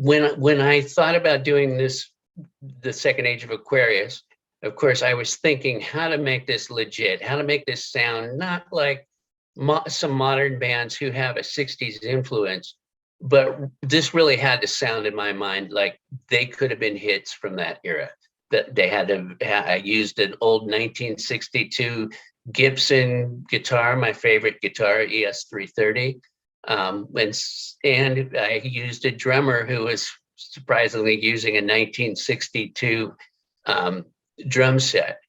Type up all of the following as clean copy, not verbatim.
when I thought about doing this, the Second Age of Aquarius, of course, I was thinking how to make this legit, how to make this sound not like some modern bands who have a 60s influence, but this really had to sound in my mind like they could have been hits from that era. That they had to, I used an old 1962 Gibson guitar, my favorite guitar, ES330. And I used a drummer who was surprisingly using a 1962 drum set.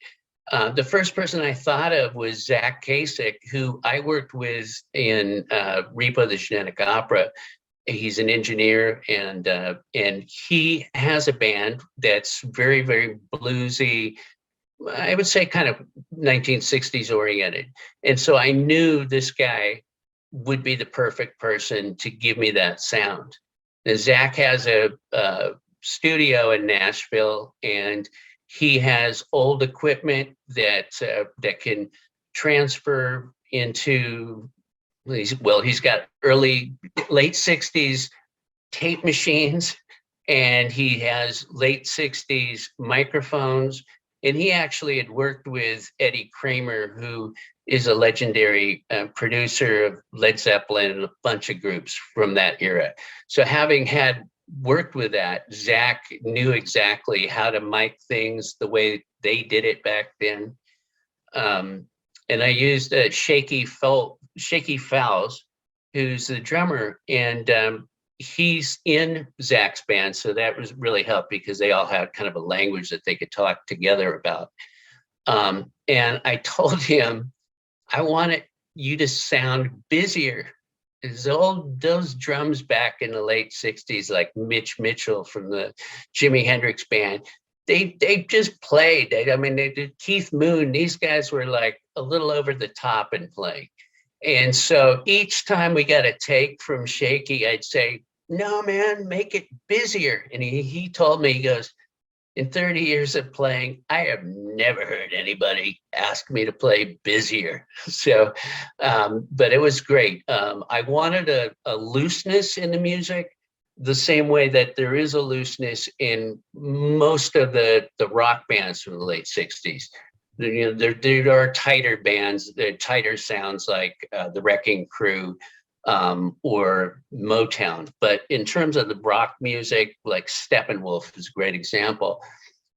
The first person I thought of was Zach Kasich, who I worked with in Repo the Genetic Opera. He's an engineer, and he has a band that's very, very bluesy. I would say kind of 1960s oriented. And so I knew this guy would be the perfect person to give me that sound. And Zach has a studio in Nashville, and he has old equipment that can transfer into, he's got late 60s tape machines, and he has late 60s microphones. And he actually had worked with Eddie Kramer, who is a legendary producer of Led Zeppelin and a bunch of groups from that era. So having had worked with that, Zach knew exactly how to mic things the way they did it back then. And I used Shaky Fowles, who's the drummer, and he's in Zach's band, so that was really helped because they all had kind of a language that they could talk together about. And I told him, I wanted you to sound busier. Those drums back in the late 60s, like Mitch Mitchell from the Jimi Hendrix band, they just played. They did Keith Moon. These guys were like a little over the top in playing. And so each time we got a take from Shaky, I'd say, no, man, make it busier. And he told me, he goes, in 30 years of playing, I have never heard anybody ask me to play busier. So, but it was great. I wanted a looseness in the music, the same way that there is a looseness in most of the rock bands from the late 60s. There are tighter bands, tighter sounds like the Wrecking Crew, or Motown. But in terms of the rock music, like Steppenwolf is a great example.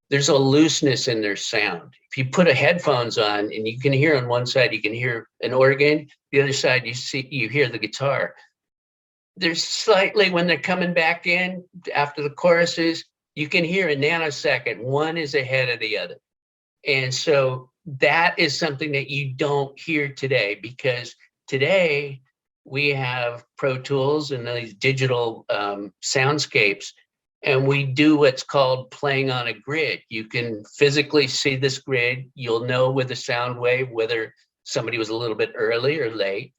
There's a looseness in their sound. If you put headphones on and you can hear on one side, you can hear an organ, the other side you hear the guitar. There's slightly, when they're coming back in after the choruses, you can hear a nanosecond. One is ahead of the other. And so that is something that you don't hear today, because today we have Pro Tools and these digital soundscapes, and we do what's called playing on a grid. You can physically see this grid. You'll know with the sound wave whether somebody was a little bit early or late.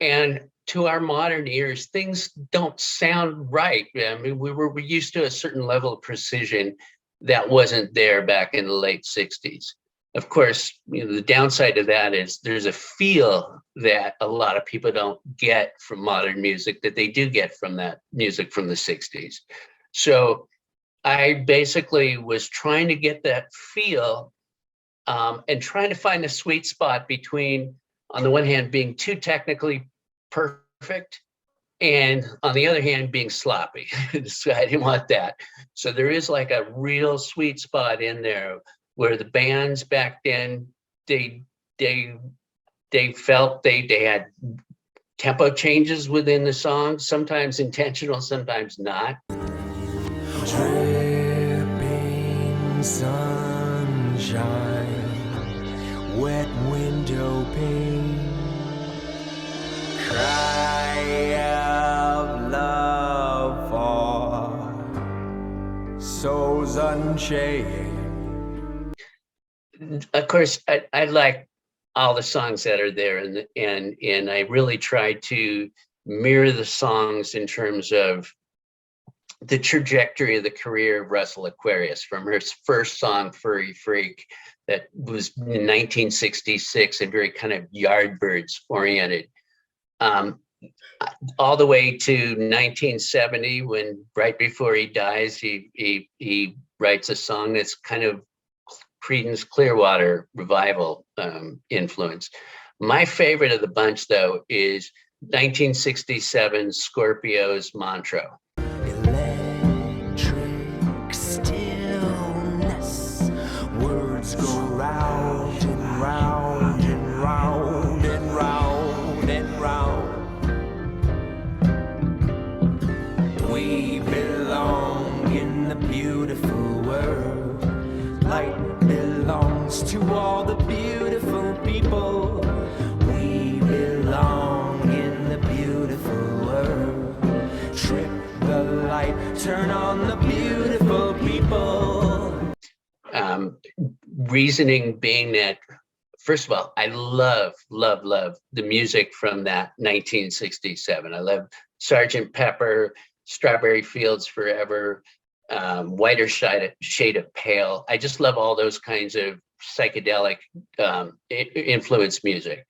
And to our modern ears, things don't sound right. I mean, we're used to a certain level of precision that wasn't there back in the late 60s. Of course, the downside of that is there's a feel that a lot of people don't get from modern music that they do get from that music from the 60s. So I basically was trying to get that feel, and trying to find a sweet spot between, on the one hand, being too technically perfect, and on the other hand, being sloppy. So I didn't want that. So there is like a real sweet spot in there where the bands back then, they felt they had tempo changes within the song, sometimes intentional, sometimes not. Dripping sunshine, wet window pane, cry of love for souls unchained. Of course, I like all the songs that are there, and I really tried to mirror the songs in terms of the trajectory of the career of Russell Aquarius, from her first song, Furry Freak, that was in 1966 and very kind of Yardbirds oriented. all the way to 1970, when right before he dies, he writes a song that's kind of Creedence Clearwater revival influence. My favorite of the bunch, though, is 1967 Scorpio's Mantra. Electric stillness. Words go round and round and round and round and round. We belong in the beautiful world. Light belongs to all the beautiful people. We belong in the beautiful world. Trip the light, turn on the beautiful people. Reasoning being that, first of all, I love the music from that 1967. I love Sgt. Pepper, Strawberry Fields Forever, Whiter Shade of Pale. I just love all those kinds of psychedelic influenced music.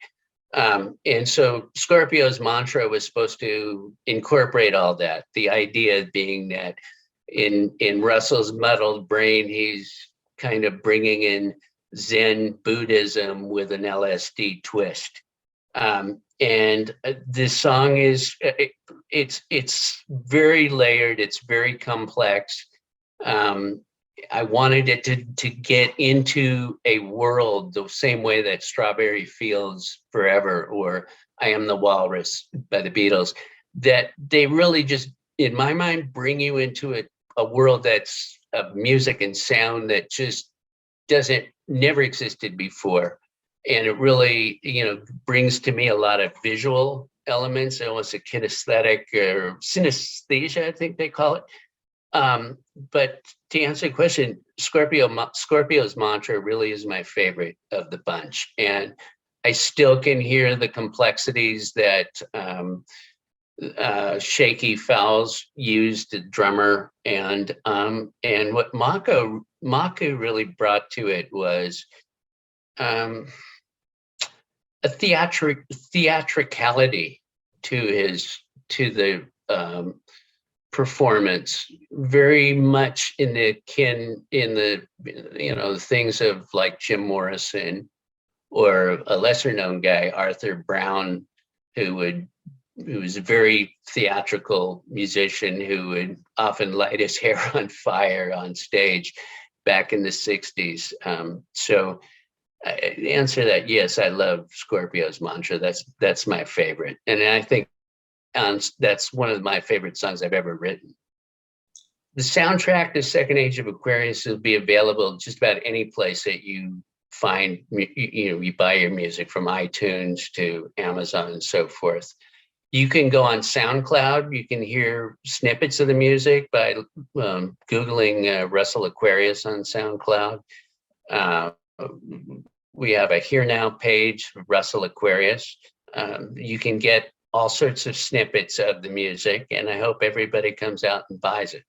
And so Scorpio's Mantra was supposed to incorporate all that. The idea being that in Russell's muddled brain, he's kind of bringing in Zen Buddhism with an LSD twist. And this song is, it's very layered, it's very complex. I wanted it to get into a world the same way that Strawberry Fields Forever or I Am the Walrus by the Beatles, that they really just, in my mind, bring you into a world that's of music and sound that just never existed before. And it really, brings to me a lot of visual elements, almost a kinesthetic or synesthesia, I think they call it. But to answer the question, Scorpio's Mantra really is my favorite of the bunch. And I still can hear the complexities that Shaky Fowles used, the drummer, and what Mako really brought to it was a theatricality to the performance, very much in the things of like Jim Morrison, or a lesser known guy, Arthur Brown, who was a very theatrical musician who would often light his hair on fire on stage back in the 60s. So to answer that, yes, I love Scorpio's Mantra. That's my favorite. And I think that's one of my favorite songs I've ever written. The soundtrack to Second Age of Aquarius will be available just about any place that you find, you buy your music, from iTunes to Amazon and so forth. You can go on SoundCloud. You can hear snippets of the music by Googling Russell Aquarius on SoundCloud. We have a Here Now page, Russell Aquarius. You can get all sorts of snippets of the music, and I hope everybody comes out and buys it.